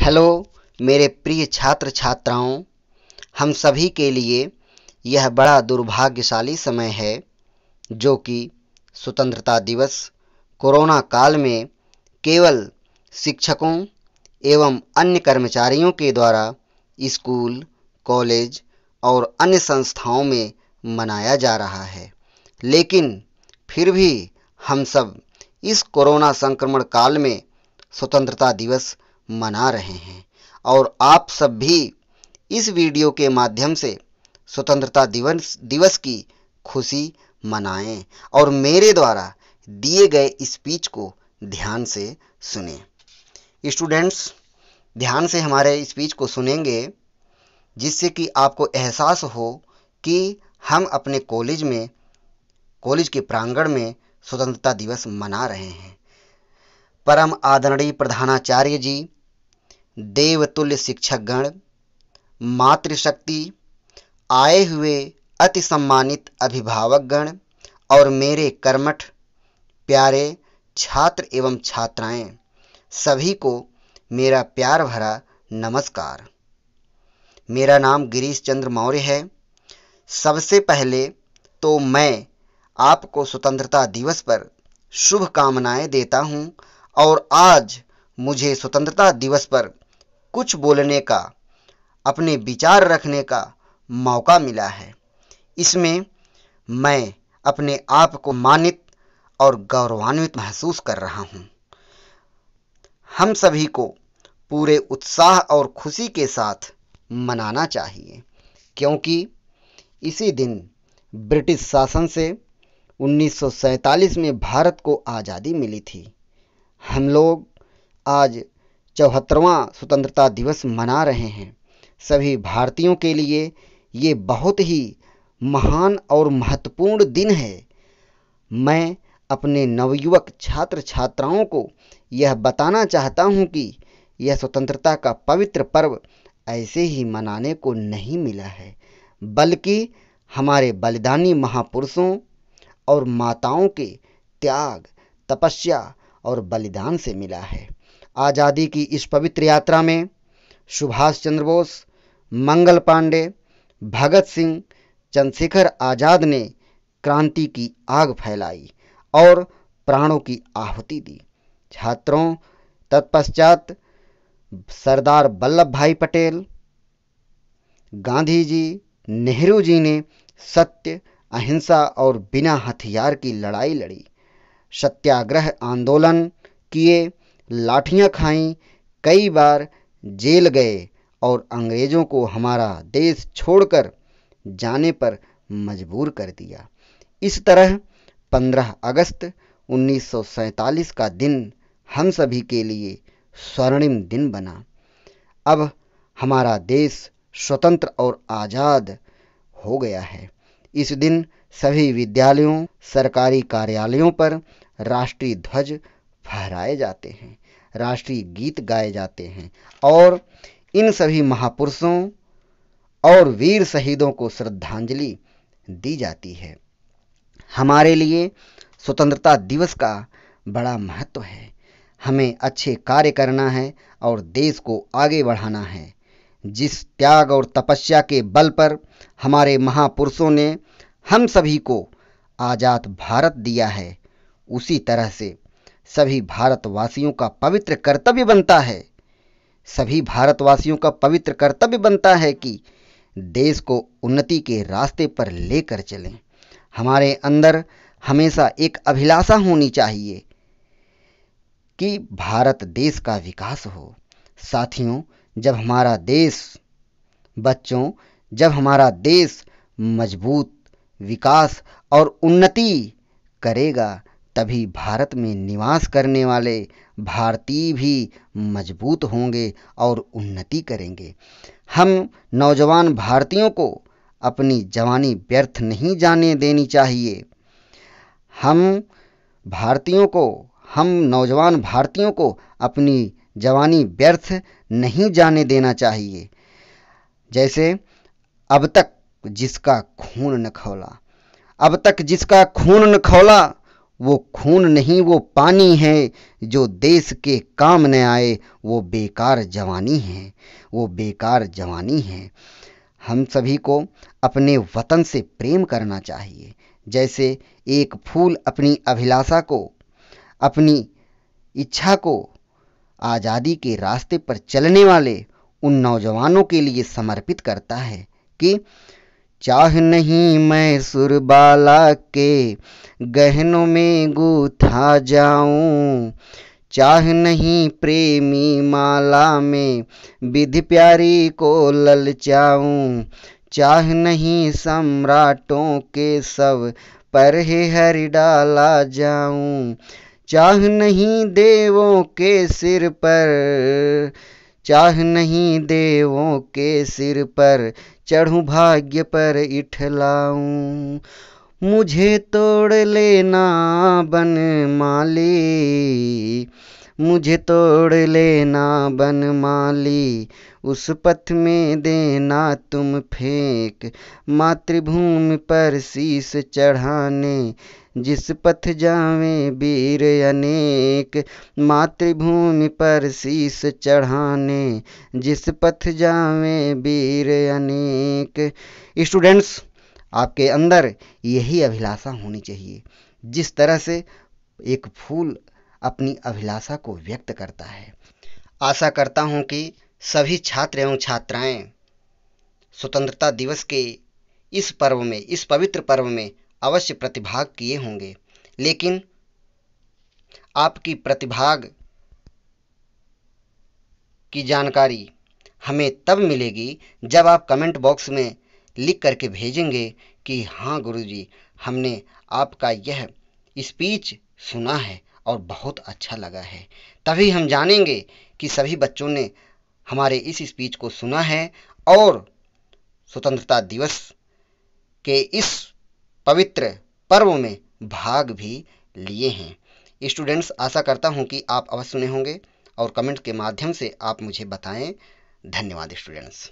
Hello मेरे प्रिय छात्र छात्राओं, हम सभी के लिए यह बड़ा दुर्भाग्यशाली समय है जो कि स्वतंत्रता दिवस कोरोना काल में केवल शिक्षकों एवं अन्य कर्मचारियों के द्वारा स्कूल, कॉलेज और अन्य संस्थाओं में मनाया जा रहा है। लेकिन फिर भी हम सब इस कोरोना संक्रमण काल में स्वतंत्रता दिवस मना रहे हैं और आप सब भी इस वीडियो के माध्यम से स्वतंत्रता दिवस की खुशी मनाएं और मेरे द्वारा दिए गए स्पीच को ध्यान से सुनें। स्टूडेंट्स, ध्यान से हमारे स्पीच को सुनेंगे जिससे कि आपको एहसास हो कि हम अपने कॉलेज के प्रांगण में स्वतंत्रता दिवस मना रहे हैं। परम आदरणीय प्रधानाचार्य जी, देवतुल्य शिक्षकगण, मातृशक्ति, आए हुए अति सम्मानित अभिभावकगण और मेरे कर्मठ प्यारे छात्र एवं छात्राएं, सभी को मेरा प्यार भरा नमस्कार। मेरा नाम गिरीश चंद्र मौर्य है। सबसे पहले तो मैं आपको स्वतंत्रता दिवस पर शुभकामनाएं देता हूं और आज मुझे स्वतंत्रता दिवस पर कुछ बोलने का, अपने विचार रखने का मौका मिला है। इसमें मैं अपने आप को मानित और गौरवान्वित महसूस कर रहा हूं। हम सभी को पूरे उत्साह और खुशी के साथ मनाना चाहिए क्योंकि इसी दिन ब्रिटिश शासन से 1947 में भारत को आज़ादी मिली थी। हम लोग आज 74वां स्वतंत्रता दिवस मना रहे हैं। सभी भारतीयों के लिए ये बहुत ही महान और महत्वपूर्ण दिन है। मैं अपने नवयुवक छात्र छात्राओं को यह बताना चाहता हूं कि यह स्वतंत्रता का पवित्र पर्व ऐसे ही मनाने को नहीं मिला है, बल्कि हमारे बलिदानी महापुरुषों और माताओं के त्याग, तपस्या और बलिदान से मिला है। आज़ादी की इस पवित्र यात्रा में सुभाष चंद्र बोस, मंगल पांडे, भगत सिंह, चंद्रशेखर आज़ाद ने क्रांति की आग फैलाई और प्राणों की आहुति दी। छात्रों, तत्पश्चात सरदार वल्लभ भाई पटेल, गांधी जी, नेहरू जी ने सत्य, अहिंसा और बिना हथियार की लड़ाई लड़ी, सत्याग्रह आंदोलन किए, लाठियां खाईं, कई बार जेल गए और अंग्रेजों को हमारा देश छोड़कर जाने पर मजबूर कर दिया। इस तरह 15 अगस्त 1947 का दिन हम सभी के लिए स्वर्णिम दिन बना। अब हमारा देश स्वतंत्र और आज़ाद हो गया है। इस दिन सभी विद्यालयों, सरकारी कार्यालयों पर राष्ट्रीय ध्वज फहराए जाते हैं, राष्ट्रीय गीत गाए जाते हैं और इन सभी महापुरुषों और वीर शहीदों को श्रद्धांजलि दी जाती है। हमारे लिए स्वतंत्रता दिवस का बड़ा महत्व है। हमें अच्छे कार्य करना है और देश को आगे बढ़ाना है। जिस त्याग और तपस्या के बल पर हमारे महापुरुषों ने हम सभी को आज़ाद भारत दिया है, उसी तरह से सभी भारतवासियों का पवित्र कर्तव्य बनता है, कि देश को उन्नति के रास्ते पर लेकर चलें। हमारे अंदर हमेशा एक अभिलाषा होनी चाहिए कि भारत देश का विकास हो। साथियों, जब हमारा देश मजबूत विकास और उन्नति करेगा, तभी भारत में निवास करने वाले भारतीय भी मजबूत होंगे और उन्नति करेंगे। हम नौजवान भारतीयों को अपनी जवानी व्यर्थ नहीं जाने देनी चाहिए। हम नौजवान भारतीयों को अपनी जवानी व्यर्थ नहीं जाने देना चाहिए। जैसे अब तक जिसका खून न खौला वो खून नहीं वो पानी है, जो देश के काम न आए वो बेकार जवानी है, वो बेकार जवानी है। हम सभी को अपने वतन से प्रेम करना चाहिए। जैसे एक फूल अपनी अभिलाषा को, अपनी इच्छा को आज़ादी के रास्ते पर चलने वाले उन नौजवानों के लिए समर्पित करता है कि चाह नहीं मैं सुरबाला के गहनों में गूथा जाऊं, चाह नहीं प्रेमी माला में विधि प्यारी को ललचाऊं, चाह नहीं सम्राटों के सब पर ही हरि डाला जाऊं, चाह नहीं देवों के सिर पर, चाह नहीं देवों के सिर पर चढ़ूं भाग्य पर इठलाऊं, मुझे तोड़ लेना बनमाली, मुझे तोड़ लेना बनमाली, उस पथ में देना तुम फेंक, मातृभूमि पर शीस चढ़ाने जिस पथ जावें वीर अनेक, मातृभूमि पर शीस चढ़ाने जिस पथ जावें वीर अनेक। स्टूडेंट्स, आपके अंदर यही अभिलाषा होनी चाहिए, जिस तरह से एक फूल अपनी अभिलाषा को व्यक्त करता है। आशा करता हूं कि सभी छात्र एवं छात्राएं स्वतंत्रता दिवस के इस पर्व में, इस पवित्र पर्व में अवश्य प्रतिभाग किए होंगे। लेकिन आपकी प्रतिभाग की जानकारी हमें तब मिलेगी जब आप कमेंट बॉक्स में लिख करके भेजेंगे कि हाँ गुरुजी, हमने आपका यह स्पीच सुना है और बहुत अच्छा लगा है। तभी हम जानेंगे कि सभी बच्चों ने हमारे इस स्पीच को सुना है और स्वतंत्रता दिवस के इस पवित्र पर्व में भाग भी लिए हैं। स्टूडेंट्स, आशा करता हूं कि आप अवश्य सुने होंगे और कमेंट के माध्यम से आप मुझे बताएं। धन्यवाद स्टूडेंट्स।